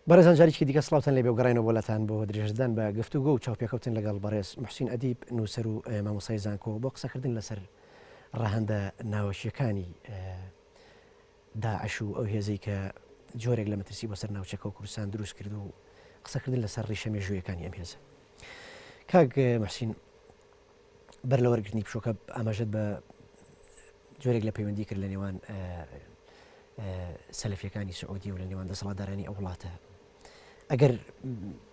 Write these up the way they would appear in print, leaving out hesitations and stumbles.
بەڕێزان جارێکی دیکە سڵاوتان لێبێ و گەڕێنەوە بۆلاتان بۆ درێژدان بە گفتوگۆ و چاوپێکەوتن لەگەڵ بەڕێز محسین ئەدیب نووسەر و مامۆستای زانکۆ بۆ قسەکردن لەسەر ڕاهەندە ناوەشیەکانی داعش و ئەو هێزەی کە جۆرێک لە مەترسی بەسەر ناوچەکە و کوردستان دروست کرد و قسەکردن لەسەر ڕیشە مێژوویەکانی ئەم هێزە. کاک محسین بەر لە وەرگرتنی پشۆکە ئاماژەت بە جۆرێک لە پەیوەندی کرد لە نێوان سەلەفیەکانی سعودی و لە نێوان دەسەڵاتدارانی ئەو وڵاتە. ئەگەر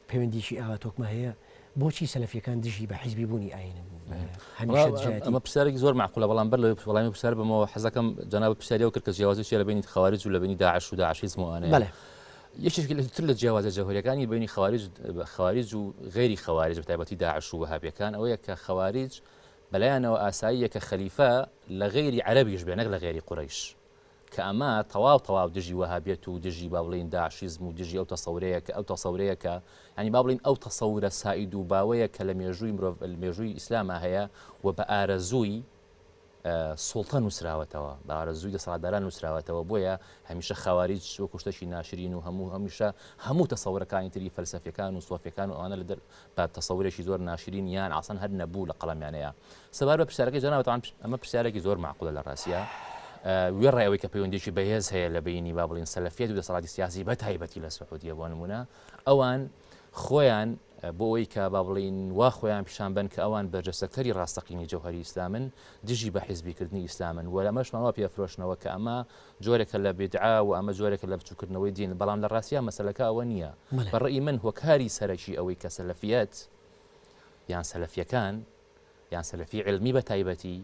پەیوەندیشی ئاوا تۆکمە هەیە بۆچی سەلەفیەکان دژی بە حیزبی بوونی ئاینن؟ ئەمە پرسیارێکی زۆر معقولە، بەڵام بەر لە وەڵامی پرسیار بمەوە حەزەکەم جەناب پرسیارەوە کرد کە جیاوازی لە بینی خوارج و لە بینی داعش و داعشیزم و ئەنەیە. یەکێکی تر لە جیاوازە جەوهریەکانی بینی خوارج و غێری خوارج بە تایبەتی داعش و وهابیەکان ئەوەیە کە خوارج بەلایەنەوە ئاساییە کە خەلیفە لە غێری عەرەبیش بێ نەک لە غێری قوڕەیش، کە ئەمە تەواو دژی وهابیەت و دژی با بڵین داعشیزم و دژی ئەو تەسەورەیە کە ینی با بڵین ئەو تەسەورە سائید و باوەیە کە لە مێژووی مرۆڤ مێژووی ئیسلامە هەیە و بە ئارەزووی سوڵتە نووسراوەتەوە، بە ئارەزووی دەسەڵاتداران نووسراوەتەوە. بۆیە هەمیشە خەواریج وەکو شتێکی ناشرین و هەمیشە هەموو تەسەورەکانی تری فەلسەفیەکان و سۆفیەکان و ئەوانە لە بە تەسەورێکی زۆر ناشرین یان ئاسان هەر نەبوو لە قەڵەمیانەیە. سەبار بە پرسیارەکەی جەنابەتان ئەمە پرسیارێکی زۆر معقولە لە ڕاستیە. وێڕایەوەی کە پەیوەندیێکی بەهێز هەیە لە بینی با بڵین سەلەفیەت و دەسەڵاتی سیاسی بە تایبەتی لە سعودیە بۆ نمونە ئەوان خۆیان بۆ ئەوەی کە با بڵین وا خۆیان پیشان بن کە ئەوان بەرجەستەکتەری ڕاستەقینی جەوهەری ئیسلامن دژی بە حیزبیکردنی ئیسلامن و لەمەشمانەوە پێفرۆشنەوە کە ئەمە جۆرێکە لە بیدعا و ئەمە جۆرێکە لە بچووکردنەوەی دین، بەڵام لە ڕاستیە مەسەلەکە ئەوە نییە. بەڕێی من هۆکاری سەرەکی ئەوەی کە سەلەفیەت یان سەلەفیەکان یان سەلەفی علمی بە تایبەتی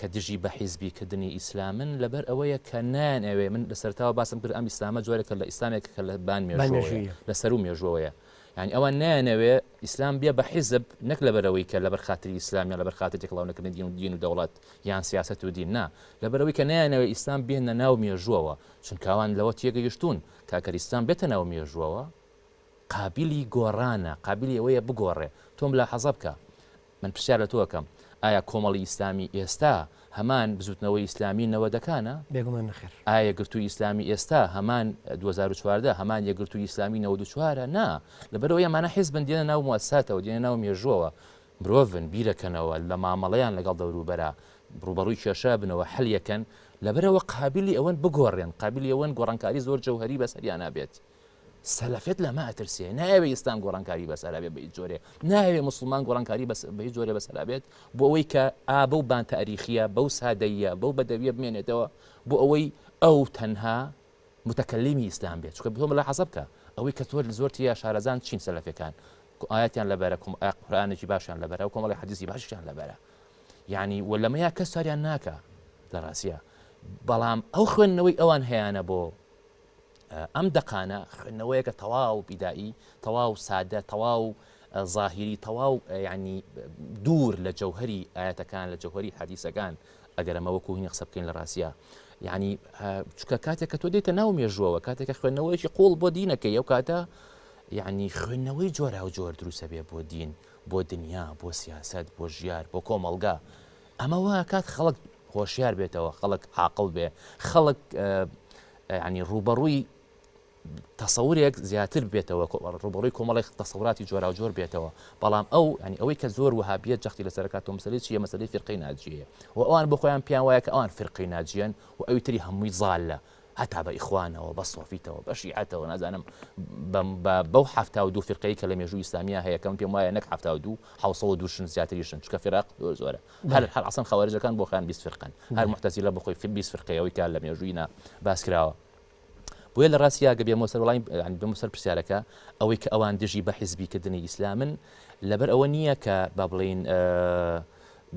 کە دژی بە حیزبیکردنی ئیسلامن لەبەر ئەوەیە کە نانەوێ من لە سەرتاوە باسم کرد ئەم ئیسلامە جۆرێکە لە ئیسلامێک کە لە بان مێژوویە لە سەر و مێژووەیە، یعنی ئەوە نانەوێ ئیسلام بێ بە حیزب نەک لەبەرەوەی کە لەبەر خاتری ئیسلامیان لەبەر خاتر تێکڵاوەکردنی دین و دەوڵات یان سیاست و دین نا، لەبەرەوەی کە نانەوێ ئیسلام بێنە ناو مێژووەوە، چونکە ئەوان لەوە تێگەیشتون کاکە ئیسلام بێتە ناو مێژووەوە قابلی گۆڕانە، قابلی ئەوەیە بگۆڕێ. تۆم لا حەزە بکە من پرسیار لە تۆکەم ئایا کۆمەڵی ئیسلامی ئێستا هەمان بزوتنەوەی ئیسلامی نەوەدەکانە؟ بێگومان نەخێر. ئایا یەکگرتووی ئیسلامی ئێستا هەمان 2014 هەمان یەکگرتووی ئیسلامی 94 نا، لەبەرەوەی ئەمانە حیزبن دێنە ناو موەسساتەوە دێنە ناو مێژووەوە، مرۆڤن بیرەکەنەوە لە مامەڵەیان لەگەڵ دەوروبەرە ڕوبەڕووی کێشە بنەوە حەلیەکەن، لەبەرەوە قابلی ئەوەن بگۆڕێن، قابلی ئەوەن گۆڕانکاری زۆر جەوهەری بەسەریان نابێت. سەلەفێت لەمە ئەترسێ ناوێ ئیسلام گۆڕانکاری بەسەرابێت بە هیچ جۆرێ، ناوێ مسلمان گۆڕانکاری بە هیچ جۆرێ بەسەرابێت بۆ ئەوەی کە بەو بان تاریخیە بەو سادەیە بەو بەدەویە بمێنێتەوە بۆ ئەوەی ئەو تەنها متەکەلیمی ئیسلام بێت. چونکە بتۆ لە حەزە بکە ئەوەی کە تۆ زۆر تیا شارەزان چین سەلەفەکان ئاەتیان لەبەرە قورئانێکی باشیان لەبەرە و کۆمەڵی حەدیثی باشیان لەبەرە، یعنی وەلەمەیە کەس ساریان ناکە لە ڕاستیە، بەڵام ئەو خوێندنەوەی ئەوان هەیەە بۆ ئەم دقانە خوێندنەوەیە کە تەواو بیدایی تەواو سادە تەواو ظاهری تەواو ینی دوور لە جەوهەری ئاەتەکان لە جەوهەری حەدیثەکان ئەگەر ئەمە وەکو هینی قسە بکەین لە ڕاستیە، یعنی چونکە کاتێک کە تۆ دێتە ناو مێژووەوە کاتێکە خوێندنەوەیکی قوڵ بۆ دینەکەی ئەو کاتە یعنی خوێندنەوەی جۆرا و جۆر دروستە بێ بۆ دین بۆ دنیا بۆ سیاست بۆ ژیار بۆ کۆمەڵگا، ئەمەوە کات خەڵک هۆشیار بێتەوە خەڵک عاقڵ بێ خەڵک ینی ڕوبەڕووی تەسەورێک زیاتر بێتەوە ڕوبەڕووی کۆمەڵی تەسەوراتی جۆرا و جۆر بێتەوە، بەڵام ئەو ینی ئەوەی کە زۆر وهابیەت جەختی لەسەرکات تۆ مەسەلەی چیە مەسەلەی فیرقەی ناجیەیە و ئەوان بۆ خۆیان پیان وایە کە ئەوان فیرقەی ناجیەن و ئەوی تری هەمووی زاڵە هەتا بە ئیخوانەوە بە سۆفیتەوە بە شیعەتەوە نازانم بەو 72 فیرقەی کە لە مێژووی ئیسلامیە هەیە کەم پێم وایە نەک 72 702 زیاتریشن چونکە فیرق زۆرە هەر ئەسڵ خەوارجەکان بۆ خۆیان 20 فیرقن هەر محتەزیلە بۆ خۆی 20 فیرقەیەوەی کە لە مێژووی باس کراوە. بۆیە لە ڕاستیە گە بێمە سەر وڵای بێمە سەر پرسیارەکە ئەوەی کە ئەوان دژی بە حیزبیکردنی ئیسلامن لەبەر ئەوە نییە کە با بڵین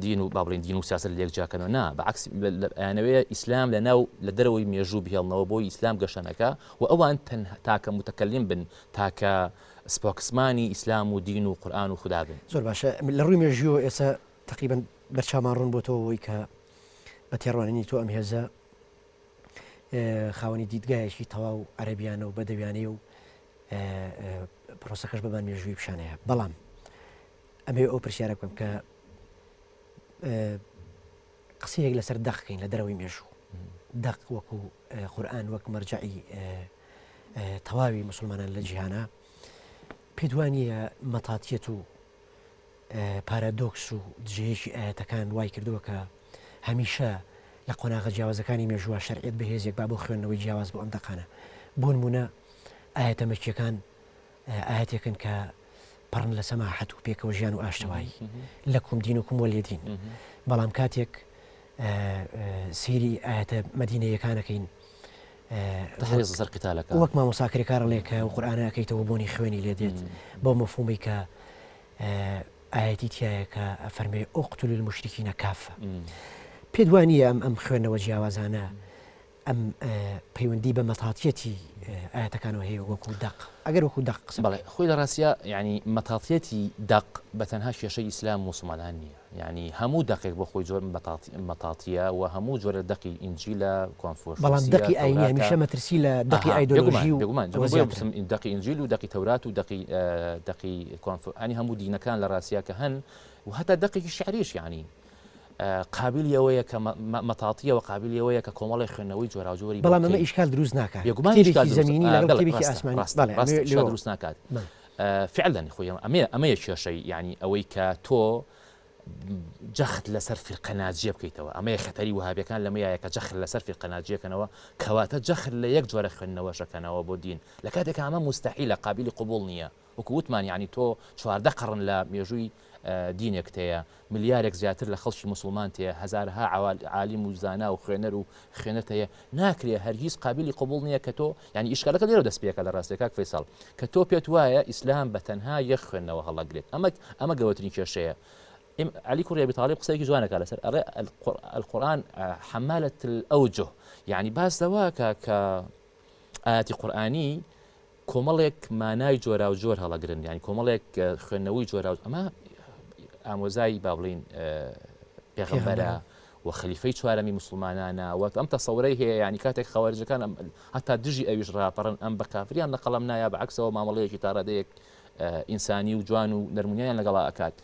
دین و با بڵین دین و سیاست لە یەکجاکەنەوە نا بەعکس ئەیانەوێ ئیسلام لە دەرەوەی مێژوو بهێڵنەوە بۆی ئیسلام گەشەنەکە و ئەوان تاکە متەکەلیم بن تاکە سپۆکسمانی ئیسلام و دین و قورئان و خوددا بن. زۆر باشە لە ڕووی مێژووە ئێستا تقریبا بەرچامان ڕوون بۆ تۆەوەی کە بە تێڕوانینی تۆ ئەم هێزە خاوەنی دیدگایەکی تەواو عەرەبیانە و بەدەویانەیە و پرۆسەکەش بەبان مێژووی پیشانەیە، بەڵام ئەمێ ئەو پرسیارە بکەم کە قسەیەک لەسەر دەقکەین لە دەرەوەی مێژوو دەق وەکو قورئان وەک مەرجعی تەواوی مسلمانان لە جیهانە پێ وانە مەتاتیەت و پارادۆکس و دژەیەکی ئاەتەکان وای کردووە کە هەمیشە لە قۆناغە جیاوازەکانی مێژووە شەرعێت بەهێزێک با بۆ خوێندنەوەی جیاواز بۆ ئەم دەقانە بۆ نمونە ئاەتە مەکیەکان ئاەتێکن کە پڕن لە سەماحەت و پێکەوە ژیان و ئاشتەوایی لەکم دینکم وەلێدین بەڵام کاتێک سیری ئاەتە مەدینەیەکانەکەین سەر قتالەکە وەک مامۆساکرێکارڵێکە و قورئانەکەیتەوە بۆنی خوێنی لێ دێت بۆ مەفهومی کە ئاەتی تایە کە ئەفەرمێ ئوقتلوا المشرکین کافە پێ وانە ئەم خوێندنەوە جیاوازانە ئەم پەیوەندی بە مەتاتیەتی ئاەتەکانەوە هەیە وەکو دەق ئەگەر وەکو دەق بەڵێ خۆی لە ڕاستە ینی مەتاتیەتی دەق بە تەنها کێشەی ئیسلام مسلمانان نییە ینی هەموو دقێک بۆ خۆی جۆر مەتاتیە و هەموو جۆرە دقی ئینجیلە کۆنفۆرس بەڵام دقی ئاینی هەمیشە مەترسی لە دقی ئایدۆلۆژی و دقی ئینجیل و دقی تەورات و دقی کۆنفۆرس هەموو دینەکان لە ڕاستە کە هەن و هەتا دقێکی شعریش ینی قابلی ئەوەیە کە مەتاتیەوە قابلی ئەوەیە کە کۆمەڵی خوێندنەوەی جۆراوجۆری بەڵام ئەمە ئیشکال دروست ناکات زمینی لەگەڵ ئاسمانی دروست ناکات فعلا خۆی ئەمەیە کێشەی ینی ئەوەی کە تۆ جەخت لەسەر فرقەناجیە بکەیتەوە ئەمەیە خەتەری وهابیەکان لەمەیە کە جەخت لەسەر فرقەناجیەکەنەوە کەواتە جەخت لە یەک جۆرە خوێندنەوە شەکەنەوە بۆ دین لە کاتێک ئەمە مستحیلە قابلی قبول نییە وەکو وتمان ینی تۆ 14 قڕن لە مێژووی دینێک تەیە ملیارێک زیاتر لە خەڵکی مسلمان تەیە هەزارها عالیم و زانا و خوێنەر و خوێنەتەیە ناکرێ هەرگیز قابلی قبول نییە کە تۆ ینی ئیشکالەکە لێرە دەستپێکە لە ڕاستێکاک فەیساڵ کە تۆ پێت وایە ئیسلام بە تەنها یەک خوێندنەوە هەڵەگرێت ئەمە گەورەترین کێشەیە علی کوڕی ئەبی طالب قسەیەکی جوانەکە لەسەر ئەڕێ القورآن حمالة الأوجه يعني باس دەواکە کە ئاەتی قورئانی کۆمەڵێک مانای جۆرا و جۆر هەڵەگرن ینی کۆمەڵێک خوێندنەوەی جۆرا ئەمە ئامۆزایی با بڵین پێغەمبەرە و خەلیفەی چوارەمی مسلمانانە و ئەم تەسەورەی هەیە ینی کاتێک خەوارجەکان هەتا دژی ئەویش ڕاپەڕن ئەم بە کافریان لە قەڵەم نایە بەعکسەوە مامەڵەیەکی تا ڕادەیەک ئینسانی و جوان و نەرمونیان لەگەڵا ئەکات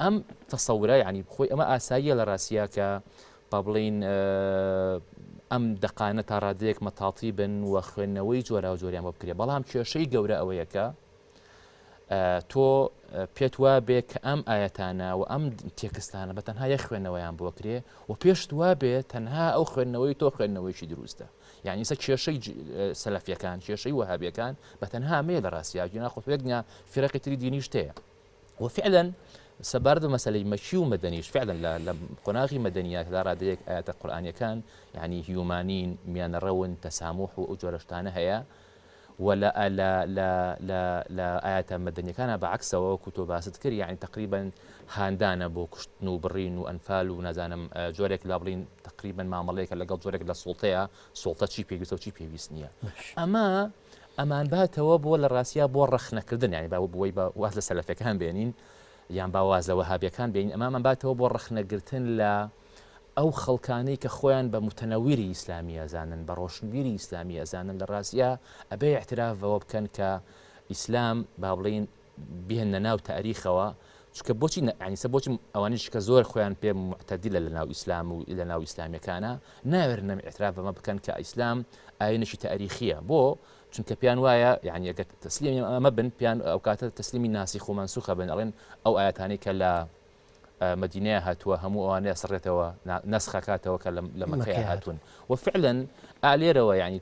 ئەم تەسەورە ینی خۆی ئەمە ئاساییە لە ڕاستە کە با بڵین ئەم دقانە تا ڕادەیەک مەتاڵی بن و خوێندنەوەی جۆرا و جۆریان بۆ بکرێ بەڵام کێشەی گەورە ئەوەیەکە تۆ پێت وا بێ کە ئەم ئاەتانە و ئەم تێکستانە بە تەنها یەک خوێندنەوەیان بۆ کرێ و پێش وا بێ تەنها ئەو خوێندنەوەی تۆ خوێندنەوەیکی دروستە یعنی سە کێشەی سەلەفیەکان کێشەی وهابیەکان بە تەنها مێ لە ڕاستە ناخۆفێکنیا فرەقی تری دینی شتەیە وفعلا سەبارەت بە مەسەلەی مەکی و مەدەنیش فعلا لە قۆناغی مەدەنیات دا ڕادەیەک ئاەتە قورئانیەکان یعنی هیومانین میانەڕەون تەسامح و ئەو جۆرە شتانە هەیە ولا لا آيات مدنية بعكسه وكتب باستكري يعني تقريبا هاندانا بو كشتن وبرين وأنفال ونزانم جورك لابرين تقريبا مع ملاك لقى جورك للسلطة سلطة شي بيجي شي بيسنية أما أنبها تواب ولا الراسية بورخنا كردن يعني بوي واحد السلفية كان بينين يعني بوازة وهابية كان بين أمام أنبها تواب ورخنا قرتن لا ئەو خەڵکانەی کە خۆیان بە متەنەویری ئیسلامی ئەزانن بە ڕۆشنبیری ئیسلامی ئەزانن لە ڕاستە ئەبێ احترافەوە بکەن کە ئیسلام با بڵین بهێنە ناو تاریخەوە چکە بۆچی عنیسە بۆچی ئەوانیش کە زۆر خۆیان پێ معتەدیلە لە ناو ئیسلام و لە ناو ئیسلامیەکانە ناوێرنە احتراف بەمە بکەن کە ئیسلام ئاینەشی تاریخیە بۆ چونکە پیان وایە یعنی ئەگەر تەسلیمی ئەمە بن پیان ئەو کاتە تەسلیمی ناسیخ و منسوخە بن ئەڵێن ئەو ئاەتانەی کە لە مدينة هاتوا همو أنا سرتوا نسخة كاتوا كلام لما كي هاتون وفعلا أعليروا يعني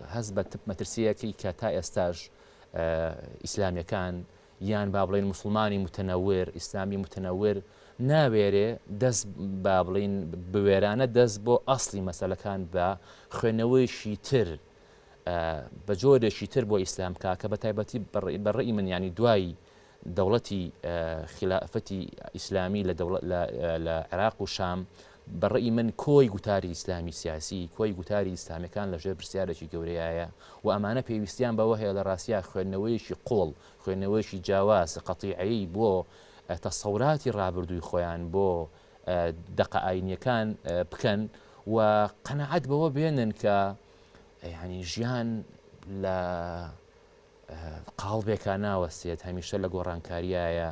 هزبة مترسية كي كتا استاج إسلامي كان يان بابلين مسلماني متنور إسلامي متنور ناويري دز بابلين بويرانة دز بو أصلي مسألة كان بخنوي شيتر بجودة شيتر بو إسلام كبتايبتي بالرأي من يعني دواي دولتي خلافتي إسلامي لعراق والشام بالرأي من كوي قتاري إسلامي سياسي كوي قتاري إسلامي كان لجيب برسيارة قوريايا وأمانة بيوستيان بوهي لراسيا خوينويشي قول خوينويشي جواز قطيعي بو تصوراتي رابردوي خويان بو دقة آينية كان بكن وقناعات بوا بينن ك يعني جيان لا قاڵبێکە ناوەستێت هەمیشە لە گۆڕانکاریایە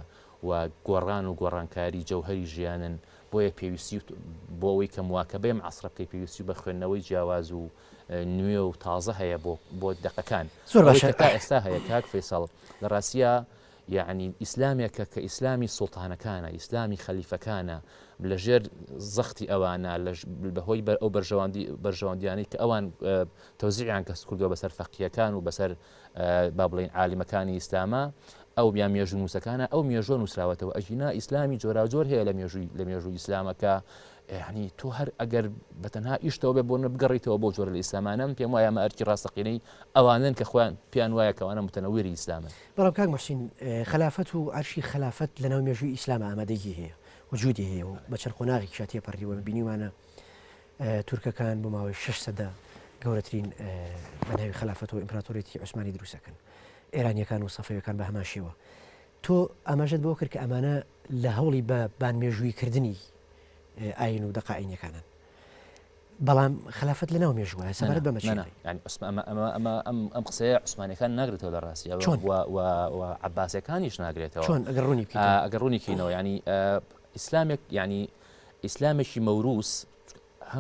و گۆڕان و گۆڕانکاری جەوهەری ژیانن بۆیە پێویستی بۆ ئەوەی کە مواکەبەی عەسڕە بکەی پێویستی بە خوێندنەوەی جیاواز و نوێ و تازە هەیە بۆ دقەکان زۆر باشە تا ئێستا هەیە کاک فەیساڵ لە ڕاستیە یعنی ئیسلامێکە کە ئیسلامی سوڵتانەکانە ئیسلامی خەلیفەکانە لەژێر زەختی ئەوانە بەهۆی ئەو بەرژەوەندیانەی کە ئەوان تەوزیعیان کەس کردووە بەسەر فەقیەکان و بەسەر با بڵێن عالیمەکانی ئیسلامە ئەو بیان مێژوو نووسەکانە ئەو مێژۆ نووسراوەتەوە ئەژینا ئیسلامی جۆراوجۆر هەیە لە مێژووی ئیسلامەکە یعنی تۆ هەر ئەگەر بەتەنها ئیشتەوە بێ بۆ بگەڕیتەوە بۆ جۆرە لە ئیسلامانم پێم وایە ئەمە ئەرکی ڕاستەقینەی ئەوانن کە خۆیان پێیان وایە کەوانە متەنەویری ئیسلامن. بەڵام کاک مەحسین خلافەت و عەرشی خلافەت لەناو مێژووی ئیسلامە ئامادەیی هەیە وجودی هەیە و بە چەند قۆناغی شاتیە پەڕیوە بینیوانە تورکەکان بۆ ماوەی 6 سەدە گەورەترین بەناوی خلافەت و ئیمپراتۆریەتی عوسمانی دروستەکەن ئێرانیەکان و سەفەویەکان بە هەمان شێوە تۆ ئاماژەت بۆ کرد کە ئەمانە لە هەوڵی بە بانمێژوویکردنی ئاین و دەقائینەکانن بەڵام خلافەت لەناو مێژووە سەبارەت بەمە چی ینی ئەم قسەیە عوسمانیەکان ناگرێتەوە لە ڕاستیەوە و عەباسیەکانیش ناگرێتەوە چۆن ئەگەر ڕوونی بکەینەوە ینی ئیسلامێک ینی ئیسلامێکی مەوروس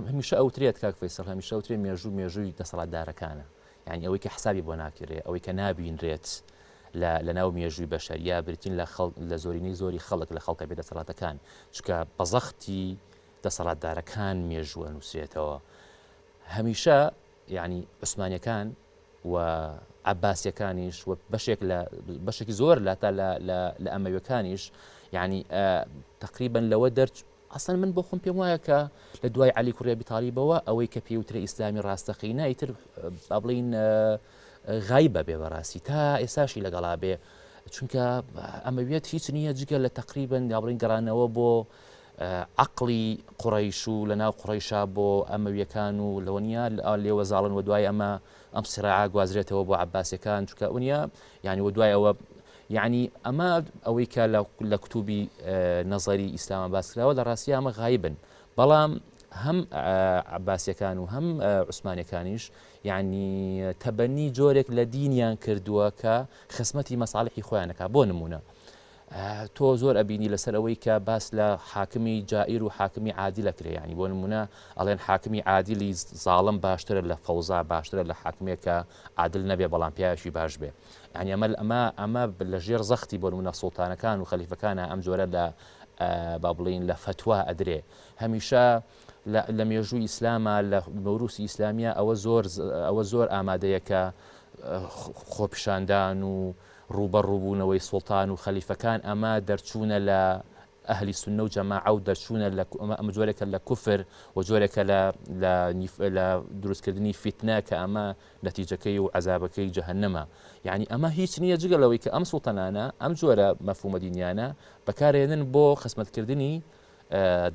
هەمیشە ئەوترێت کاک فەیسەڵ هەمیشە ئەوترێت مێژووی دەسەڵاتدارەکانە ینی ئەوەی کە حسابی بۆ ناکرێت ئەوەی کە نابینرێت لە ناو مێژووی بەشەر یا بریتین لە زۆرینەی زۆری خەڵک لە خەڵکە بێدەسەڵاتەکان چکە بەزەختی دەسەڵاتدارەکان مێژووە نووسێتەوە هەمیشە یعنی عوسمانیەکان و عەباسیەکانیش و بەشێکی زۆر لاتا لە ئەمەویەکانیش یعنی تقریبا لەوە ئەسڵەن من بۆ خۆم پێم وایە کە لە دوای عەلی کوڕی ئەبی تاڵیبەوە ئەوەی کە پێوترە ئیسلامی ڕاستەقینە ئیتر با بڵین غایبە بێ بەڕاستی تا ئێستاشی لەگەڵا بێ چونکە ئەمەویەت هیچ نییە جگە لە تقریبا یا بڵین گەڕانەوە بۆ عقلی قوڕیش و لەناو قوڕیشا بۆ ئەمەویەکان و لەوەنیا لێوە زاڵن و دوای ئەم سراع گوازرێتەوە بۆ عەباسیەکان چونکە ئەوە یعنی و دوایەوە یعنی ئەمە ئەوەی کە لە کتوبی نەزەری ئیسلامە باسکراوە لە ڕاستی ئەمە غایبن بەڵام هەم عەباسیەکان و هەم عوسمانیەکانیش یعنی تەبەنی جۆرێک لە دینیان کردووە کە خزمەتی مەساڵحی خۆیانەکە بۆ نمونە تۆ زۆر ئەبینی لەسەر ئەوەی کە باس لە حاکمی جائیر و حاکمی عادیلە کرێ ینی بۆ نمونە ئەڵێن حاکمی عادیلی زاڵم باشترە لە فەوزا باشترە لە حاکمێکە عادل نەبێ بەڵام پیاوێکی باش بێ ینی ئەمە لە ژێر زەختی بۆ نمونە سوڵتانەکان و خەلیفەکانە ئەم جۆرە لە با بڵین لە فتوا ئەدرێ هەمیشە لە مێژووی ئیسلامە لە مەوروسی ئیسلامیە ئەوە زۆر ئامادەیە کە خۆپیشاندان و ڕوبەڕووبوونەوەی سوڵتان و خەلیفەکان ئەمە دەرچوونە لە ئەهلی سونە و جەماعە و دەرچوونە ئەمە جۆرێکە لە کوفر و جۆرێکە لە دروستکردنی فیتنە کە ئەمە نەتیجەکەی و عەزابەکەی جەهەنەمە یعنی ئەمە هیچ نییە جگە لەوەی کە ئەم سوڵتانانە ئەم جۆرە مەفهومە دینیانە بەکارهێنن بۆ خزمەتکردنی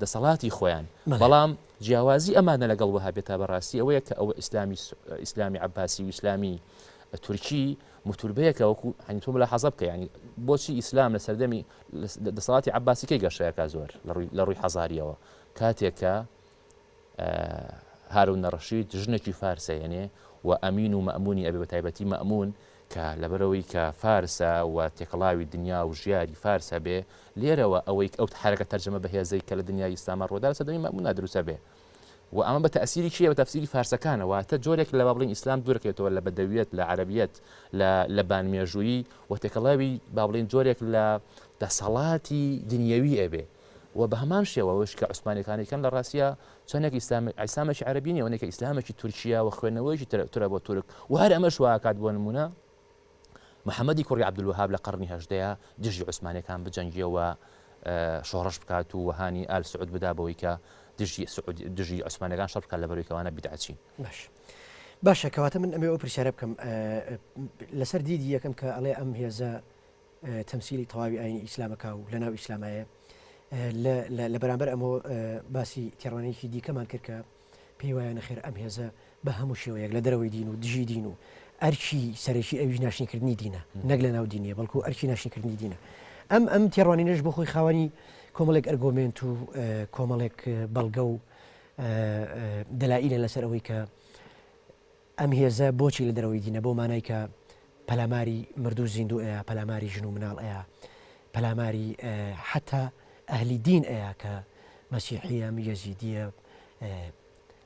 دەسەڵاتی خۆیان بەڵام جیاوازی ئەمانە لەگەڵ وەهابێتە بەڕاستی ئەوەیە کە ئەوە ئیسلامی عەباسی و ئیسلامی تورکی متوربەیەکە وەکو هەنی تۆ لە حەزە بکە ینی بۆچی ئیسلام لە سەردەمی دەسەڵاتی عەباسیکەی گەشەیەکە زۆر لە ڕووی حەزاریەوە کاتێکە هارون نەڕەشید ژنێکی فارسە یەنێ و ئەمین و مەئمونی ئەبێ بە تایبەتی مەئمون کە لەبەرەوەی کە فارسە و تێکەڵاوی دنیا و ژیاری فارسە بێ لێرەوە ئەوەی ئەو حرەکە تەرجەمە بەهێزەی کە لە دنیای ئیسلامە ڕۆدا سەردەمی مەئمون دروستە بێ و ئەمە بە تەئسیری چیە بە تەفسیری فارسەکانەوە تە جۆرێک لە با بڵین ئیسلام دوورەکەوێتەوە لە بەدەویەت لە عەرەبیەت لە بانمێژوویی و تێکەڵاوی با بڵین جۆرێک لە دەسەڵاتی دنیەوی ئەبێ و بە هەمان شێوەوەش کە عوسمانیەکانیکەن لە ڕاستیە چۆنێک ئیسلامێکی عەرەبی نیە ئەوەنێکە ئیسلامێکی تورکیە و خوێندنەوەیکی ترە بۆ تورک و هەر ئەمەش واکات بۆ نمونە محەممەدی کوڕی عەبدولوهاب لە قەرنی هەژدەیە دژی عوسمانیەکان بجەنگیەوە شۆڕش بکات و وەهانی ئال سعود بدا بەوەی کە دژی عوسمانیەکان شەڕ بکات لەبەرەوەیکەوانە بیدعەچین باشە کەواتە من ئەمێ ئەو پرسیارە بکەم لەسەر دیدی یەکەم کە ئەڵێ ئەم هێزە تەمسیلی تەواوی ئاینی ئیسلامەکە و لەناو ئیسلامایە لە بەرامبەر ئەمە باسی تێڕوانەیەکی دیکەمان کرد کە پێی وایە نەخێر ئەم هێزە بە هەموو شێوەیەک لە دەرەوەی دین و دژی دین و ئەرکی سەرەکی ئەویش ناشنیکردنی دینە نەک لە ناو دینیە بەڵکو ئەرکی ناشنیکردنی دینە ئەم تێڕوانینەش بۆ خۆی خاوەنی کۆمەڵێک ئەرگۆمنت و کۆمەڵێک بەڵگە و دەلائیلە لەسەر ئەوەی کە ئەم هێزە بۆچی لە دەرەوەی دینە بۆ مانای کە پەلاماری مردوو زیندوو ئەیە پەلاماری ژن و مناڵ ئەیە پەلاماری حتا ئەهلی دین ئەیە کە مەسیحیە یەزیدیە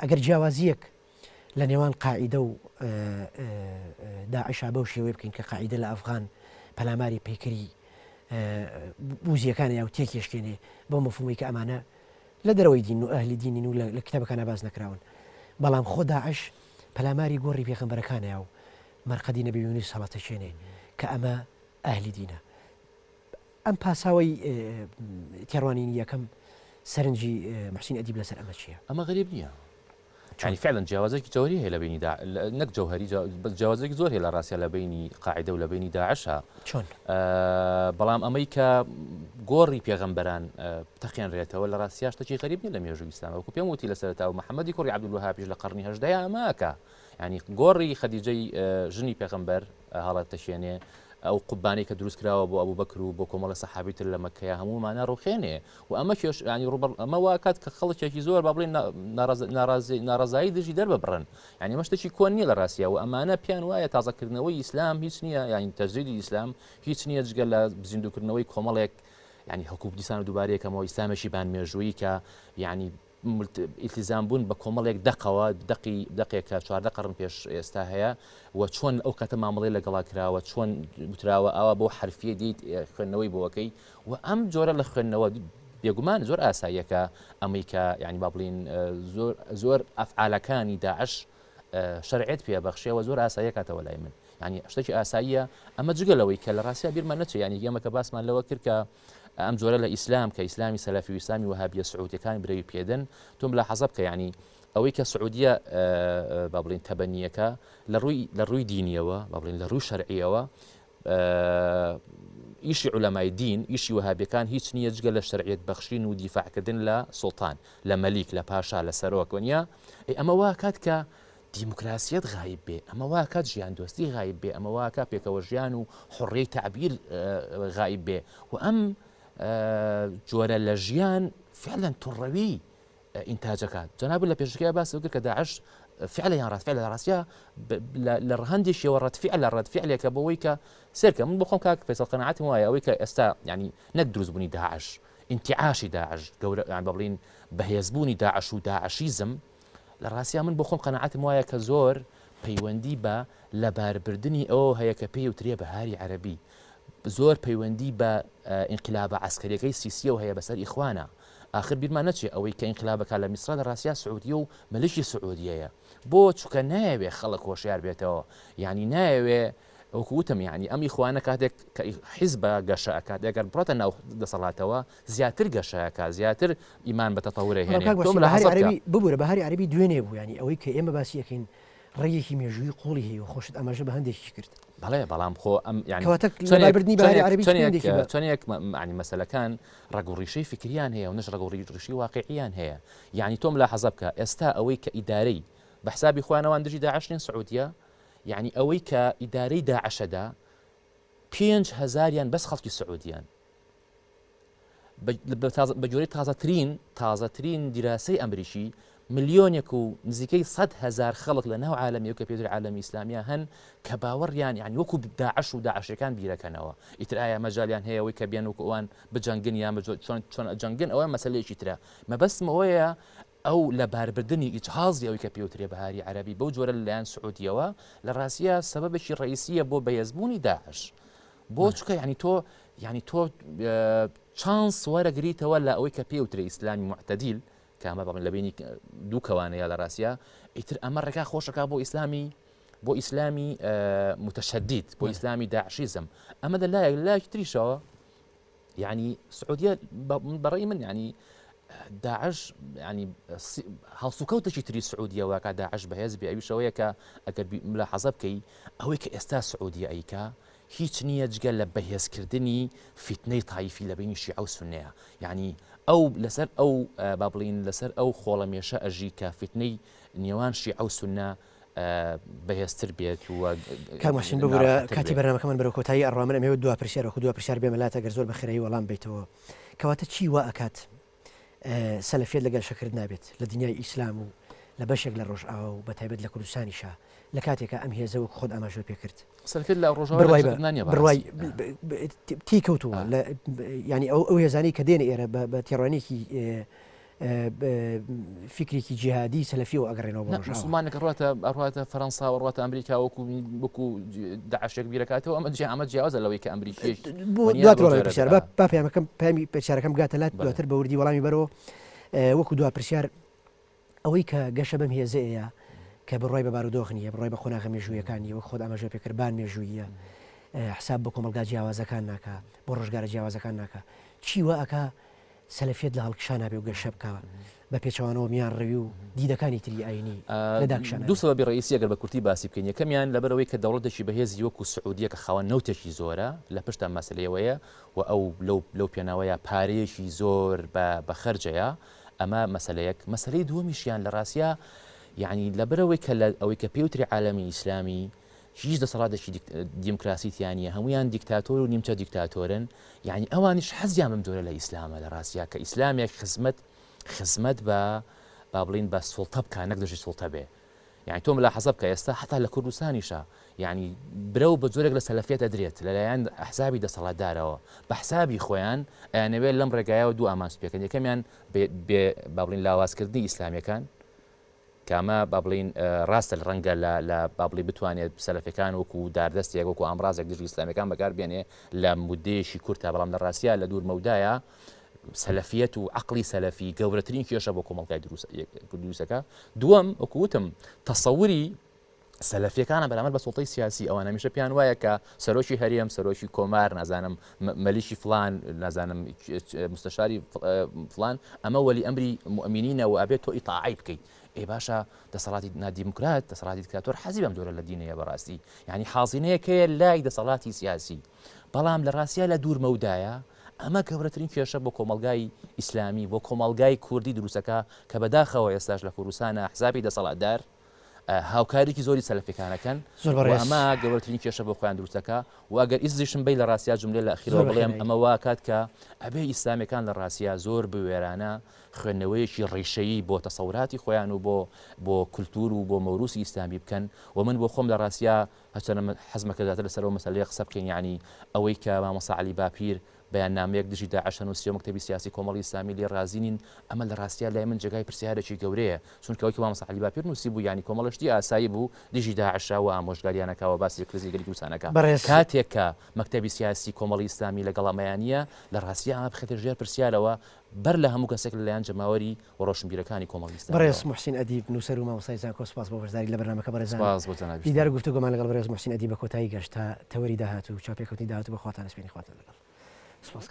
ئەگەر جیاوازیەک لە نێوان قاعیدە و داعشا بەو شێوەیە بکەین کە قاعیدە لە ئەفغان پەلاماری پێکری بوزیەکانی یا و تێکێشکێنێ بۆ مەفهومی کە ئەمانە لە دەرەوەی دین و ئەهلی دینین و لە کتابەکانە باز نەکراون بەڵام خۆ داعش پەلاماری گۆڕی پێغەمبەرەکانە و مەرقەدی نەبی یونس هەڵەتەشێنێ کە ئەمە ئەهلی دینە ئەم پاساوی تێڕوانینی یەکەم سەرنجی محسین ئەدیب لەسەر ئەمە چییە؟ ئەمە غەریب نییە يعني فعلا جیاوازێکی جوهری هەیە لە بینی نەک جوهری جیاوازێکی زۆر هەیە لە ڕاستیە لە بینی قاعدە و لە بینی داعشە چۆن بەڵام ئەمەی کە گۆڕی پێغەمبەران تەخێنرێتەوە لە ڕاستیە شتێکی غەریب نیە لە مێژووی ئیسلام وەکو پێم وتی لەسەرەتا و محەممەدی کوڕی عەبدولوهابیش لە قەرنی هەژدەیە ئەماکە يعني گۆڕی خەدیجەی ژنی پێغەمبەر هەڵەتەشێنێ ئەو قوبانەی کە دروست کراوە بۆ ئەبوو بەکر و بۆ کۆمەڵە سەحابی تر لە مەکەیە هەمومانە ڕوخێنێ و ئەمە کێش ینی ئەمە واکات کە خەڵکێکی زۆر با بڵێن ناڕازایی دژی دەرببڕن ینی ئەمە شتێکی کۆن نییە لە ڕاستیە و ئەمانە پیان وایە تازەکردنەوەی ئیسلام هیچ نییە ینی تەجریدی ئیسلام هیچ نییە جگە لە بزیندوکردنەوەی کۆمەڵێک ینی هەکوو دیسان و دووبارەیەکەمەوە ئیسلامێکی بان مێژووی کە ینی ئیلتیزام بوون بە کۆمەڵێک دەقەوە دقێکە 14 قەرن پێش ئێستا هەیە و چۆن ئەو کاتە مامەڵەی لەگەڵا کراوە چۆن وتراوە ئاوا بۆ حرفیە دیت خوێندنەوەی بۆەکەی و ئەم جۆرە لە خوێندنەوە بێگومان زۆر ئاساییەکە ئەمریکا ینی با بڵین زۆر ئەفعالەکانی داعش شەرعێت پێبەخشیەوە زۆر ئاساییەکاتەوە لای من ینی شتێکی ئاساییە ئەمە جگەلەوەی کە لە ڕاستیە بیرمان نەچێت ینی ئێمە کە باسمان لەوە کرد کە ئەم جۆرە لە ئیسلام کە ئیسلامی سەلەفی و ئیسلامی وهابیە سعودیەکانی برەوی پێدەن تۆم لە حەزە بکە ینی ئەوەی کە سعودیە با بڵین تەبەنیەکە لە ڕووی دینیەوە با بڵین لە ڕووی شەرعیەوە ئیشی عولەمای دین ئیشی وهابیەکان هیچ نییە جگە لە شەرعیەت بەخشین و دیفاعکردن لە سوڵتان لە مەلیک لە پاشا لە سەرۆک وەنیا ئەمە وا کات کە دیموکراسیەت غایب بێ ئەمە وا کات ژیان دۆستی غایب بێ ئەمە وا کە پێکەوە ژیان و حڕیەی تعبیر غایب بێ و ئەم جۆرە لە ژیان فعلا توڕەوی ئینتاجەکات جەناب لە پێشەکەی باسی کرد کە داعش فعلا یان ڕاست فعلا لە ڕاستیە لە ڕەهەندێکیەوە ڕەتفعل لە ڕەتفعلێکە بەوەی کە سێرکە من بخۆم کاک فەیسەڵ قەناعەتم وایە ئەوەی کە ئێستا ینی نەک دروستبوونی داعش انتعاشی داعش گەورە یان بڵین بەهێزبوونی داعش و داعشیزم لە ڕاستیە من بخۆم قەناعەتم وایە کە زۆر پەیوەندی بە لەباربردنی ئەوە هەیە کە پێی وترێ بەهاری عەرەبی زۆر پەیوەندی بە ئینقلابە عەسکەریەکەی سیسیەوە هەیە بەسەر ئیخوانە آخر بیرمان نەچێ ئەوەی کە ئینقلابەکە لە میسرە لە ڕاستیە سعودیە و مەلیشی سعودیەیە بۆ چونکە نایەوێ خەڵک هۆشیار بێتەوە یعنی نایەوێ وەکوتم یعنی ئەم ئیخوانە کاتێک کە حیزبە گەشە ئەکات ئەگەر بڕاتە ناو دەسەڵاتەوە زیاتر گەشەکە زیاتر ئیمان بە تەتەورە هێنێ ببوورە بەهاری عەرەبی دوێنێ بوو ینی ئەوەی کە ئێمە باسی یەکەین ڕێیەکی مێژووی قوڵی هەیە و خۆشت ئەمەژە بە هەندێکی کرد بەڵێ بەڵام خۆ ئەم چۆنێک ینی مەسەلەکان ڕەگوڕیشەی فکریان هەیە و نەش ڕەگوڕیشی واقعیان هەیە یعنی تۆم لە حەزە بکە ئێستا ئەوەی کە ئیدارەی بە حسابی خوانەوان دژی داعشنین سعودیە یعنی ئەوەی کە ئیدارەی داعشەدا 5,000یان بەس خەڵکی سعودیان بە جۆرەی تازەترین دیراسەی ئەمریکی ملیۆنێک و نزیکەی 100,000 خەڵک لە ناو عالەمی و کە پێدر عالەمی ئیسلامیە هەن کە باوەڕیان یعنی وەکو داعش و داعشەکان بیرەکەنەوە ئیتر ئایا مەجالیان هەیە ئەوەی کە بێن وەکو ئەوان بجەنگن یان چۆن جەنگن ئەوە مەسەلەیەکی ترە مەبەستمەوەیە ئەو لە باربردنی ئیجهازی ئەوەی کە پێوترێ بەهاری عەرەبی بەو جۆرە لەلایەن سعودیەوە لە ڕاستیە سەبەبێکی ڕئیسیە بۆ بەهێزبوونی داعش بۆ چکە ینی تۆ چانس وەرەگریتەوە لە ئەوەی کە پێوترێ ئیسلامی معتەدیل کە ئەمە بەڵێن لە بینی دوو کەوانەیە لە ڕاستیە ئیتر ئەمە ڕێگا خۆشەکە بۆ ئیسلامی متشدید بۆ ئیسلامی داعشیزم ئەمە لایەک تریشەوە یعنی سعودیە بەڕێی من ینی داعش ینی هەڵسوکەوتێکی تری سعودیەوە کە داعش بەهێز بێ ئەویشەوەیە کە ئەگەر لە حەزە بکەی ئەوەی کە ئێستا سعودیە ئەیکا هیچ نییە جگە لە بەهێزکردنی فیتنەی تایفی لە بینی شیعە و سوننەیە یعنی ئەو لەسەر ئەو با بڵین لەسەر ئەو خۆڵەمێشە ئەژی کە فیتنەی نێوان شیعە و سوننە بەهێزتر بێت و کامەشین ببوورە کاتی بەرنامەکەمان بەرەو کۆتایی ئەڕوا من ئەمەوێت دو پرسیارەوە دو پرسیار بێمەلاتە گەر زۆر بەخێرایی وەڵام بیتەوە کەواتە چی وا ئەکات سەلەفیەت لەگەڵ شەکرد نابێت لە دنیای ئیسلام و لە بەشێک لە ڕۆژئاوا و بەتایبەت لە کوردستانیشا لە کاتێکە ئەم هێزەوە خۆت ئاماژە پێکرد سەلفیەت لە ڕۆژاوای بڕوای تی کەوتووە ینی ئەو هێزانی کە دێنە ئێرە بە تێڕوانێکی فکرێکی جیهادی سەلەفی و ئەگەڕێنەوە بە مسلمانێک ئەڕاتە فەرەنسا و ڕاتە ئەمریکا وەکو داعشێک بیرەکاتەوە ئەمە جیاوازە لەوەی کە ئەمریکیش دواتڕۆڵی پرسیار با پەیامەکەم پامی پرسیارەکەم گاتەلات دواتر بە وردی وەڵامی بەرەوە وەکو دوا پرسیار ئەوەی کە گەشە بەم هێزەیە کە بڕای بە بارودۆخ نیە بڕای بە خۆناغە مێژوویەکانی وە خۆت ئاماژە پێکردبان مێژوویە حساب بە کۆمەلگا جیاوازەکان ناکە بۆ ڕۆژگارە جیاوازەکان ناکە چیوە ئەکا سەلەفێت لە هەڵکشان نابێ و گەشە بکەوە بە پێچەوانەوە میان ڕەوی و دیدەکانی تری ئاینی لەداکشان دوو سەبەبی ڕئیسی ئەگەر بە کورتی باسی بکەین یەکەمیان لەبەرەوەی کە دەوڵەتێکی بەهێزی وەکو سعودیە کە خاوەن نەوتێکی زۆرە لە پشتە مەسلەیەوەیە و ئەو لەو پێناوەیە پارەیەکی زۆر بە خەرجەیە ئەمە مەسلەیەک مەسلەی دووەمیشیان لە ڕاستیە یعنی لەبەرەوەی کە ئەوەی کە پێوتری عالەمی ئیسلامی هیچ دەسەڵاتێکی دیموکراسیتیانە هەمویان دیکتاتۆر و نیمچە دیکتاتۆرن یعنی ئەوانیش حەزیان بەم جۆرە لە ئیسلامە لە ڕاستیە کە ئیسلامێک خزمەت بە با بڵین بە سوڵتە بکە نەک دژی سوڵتە بێ یعنی تۆم لە حەزە بکە ئێستا حتا لە کوردستانیشە یعنی برە و بە جۆرێک لە سەلەفیەت ئەدرێت لەلایەن ئەحزابی دەسەڵاتدارەوە بە حسابی خۆیان ئەیانەوێت لەم ڕێگایەوە دوو ئامانج پێکەن یەکەمیان با بڵین لاوازکردنی ئیسلامیەکان کامە با بڵین ڕاستە ڕەنگە لە بابڵی بتوانێت سەلەفەکان وەکو داردەستێک وەکو ئامڕازێک دژی ئیسلامیەکان بەکاربێنێ لە مودەیەشی کورتە بەڵام لە ڕاستیە لە دوور مەودایە سەلەفیەت و عەقڵی سەلەفی گەورەترین کێشە بۆ کۆمەڵگای دروستەکە دووەم وەکووتم تەسەووری سەلەفیەکانە بەرامبەر بە سوڵتەی سیاسی ئەوانە هەمیشە پیان وایە کە سەرۆکی هەرێم سەرۆکی کۆمار نازانم مەلیشی فلان نازانم مستەشاری فلان ئەمە وەلی ئەمری موئمینینە و ئەبێت تۆ ئیتاعی بکەیت ئێ باشە دەسەڵاتی نادیموکرات دەسەڵاتی دیکتاتۆر حەزی بەم جۆرە لە دینەیە بەڕاستی یعنی حاڵزینەیەکەیە لای دەسەڵاتی سیاسی بەڵام لە ڕاستیە لە دوور مەودایە ئەمە گەورەترین کێشە بۆ کۆمەلگای ئیسلامی بۆ کۆمەلگای کوردی دروستەکە کە بەداخەوە ئێستاش لە کوردستانە ئەحزابی دەسەڵاتدار هاوکارێکی زۆری سەلەفیەکانەکەن ئەمە گەورەترین کێشە بۆ خۆیان دروستەکە و ئەگەر ئیزیشم بی لە ڕاستیا جملێ لە ئەخیرەوە بڵێم ئەمە واکات کە ئەبێ ئیسلامیەکان لە ڕاستیا زۆر بوێرانە خوێندنەوەیەکی ڕیشەیی بۆ تەسەوراتی خۆیان و بۆ کولتور و بۆ مەوروسی ئیسلامی بکەن و من بۆ خۆم لە ڕاستیا هەچەنە حەزمەکەداتر لەسەرەوە مەسەلەیە قسە بکەین یعنی ئەوەی کە مامۆستا عەلی باپیر بەیاننامەیەک دژی داعش نووسیوە مەکتەبی سیاسی کۆمەڵی ئیسلامی لێ رازینین ئەمە لە ڕاستیە لای من جێگای پرسیارێکی گەورەیە چونکە ئەوەی کە مامۆستا عەلی باپیر نووسی بوو یعنی کۆمەڵەشتی ئاسایی بوو دژی داعش و ئامۆژگاریانەکەوە باسی کریزی گەلی دووسانەکە کاتێک کە مەکتەبی سیاسی کۆمەڵی ئیسلامی لەگەڵ ئەمەیانە لە ڕاستیە ئەمە بخێتە ژێر پرسیارەوە بەر لە هەموو کەسێک لەلایەن جەماوەری و ڕۆشنبیرەکانی کۆمەڵی ئیسلامی. بەڕێز موحسین ئەدیب نووسەر و مامۆستای زانکۆ سوپاس بۆ بەشداری لە بەرنامەکە بەڕێزان. دیدار و گفتوگۆمان لەگەڵ بەڕێز موحسین ئەدیب بە کۆتایی گەشت تا تەوەری داهات و چاپێکەوتنی داهات و بەخواتان سپێنی خواتان لەگەڵ. سپاس.